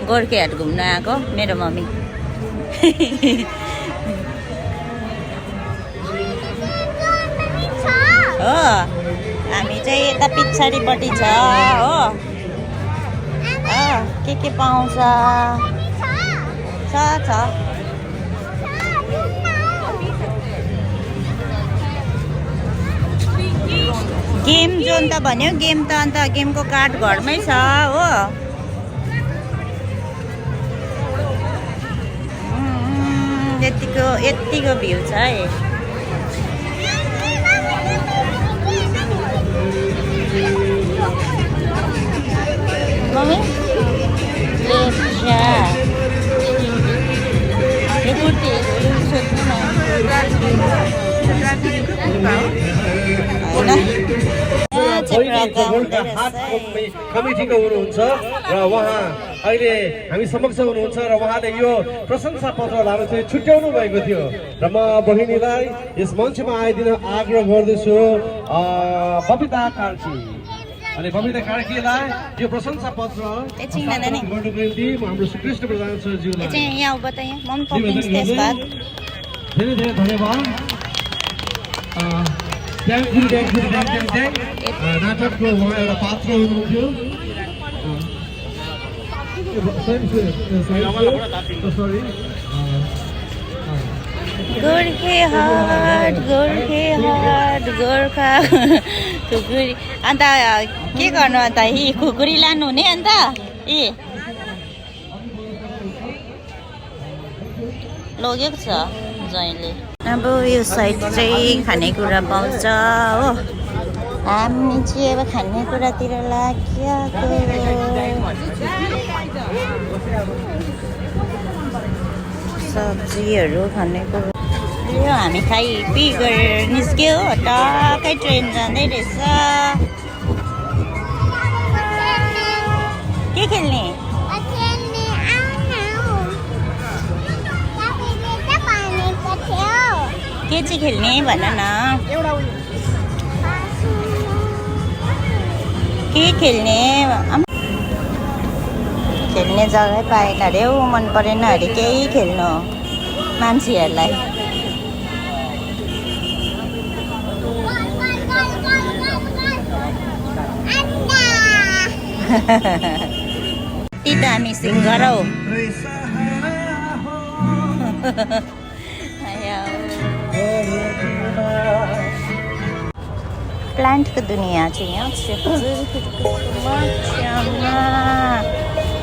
गोर्खे हाट घुम्न आएको मेरो मम्मी। हो हामी चाहिँ यता पछाडिपट्टि छ हो। के पाउँछ? छ गेम जोन त भन्यो। गेम त अन्त गेमको कार्ड घरमै छ हो। यतिको भ्यू छ है। मम्मी कमिटीको हुनुहुन्छ र उहाँ अहिले हामी समक्ष हुनुहुन्छ र उहाँले यो प्रशंसा पत्र लानु चाहिँ छुट्याउनु भएको थियो र म बहिनीलाई यस मञ्चमा आइदिन आग्रह गर्दछु। बबिता कार्की अनि बबिता कार्कीलाई यो प्रशंसा पत्र गर्नुको निम्ति हाम्रो श्रीकृष्ण प्रधान सरज्यूलाई धेरै धेरै धन्यवाद। नाटकको उहाँ एउटा पात्र हुनुहुन्थ्यो। गोर्खे हाट गोर्खा खुकुरी। अन्त के गर्नु अन्त यी खुकुरी लानु हुने अन्त यी लगेको छ जहिले। अब यो साइड चाहिँ खानेकुरा पाउँछ हो। हामी चाहिँ अब खानेकुरातिर लाग्यो। सब्जीहरू खानेकुरा यो हामी खाइपी गरेर निस्क्यो। टक्कै ट्रेन जाँदै रहेछ। के खेल्ने? के चाहिँ खेल्ने भन न। के खेल्ने? खेल्ने जग्गै पाएन अरे हौ। मन परेन अरे केही खेल्नु मान्छेहरूलाई। ती दामी सिङ्गर हौ। प्लान्टको दुनियाँ चाहिँ यहाँ छ।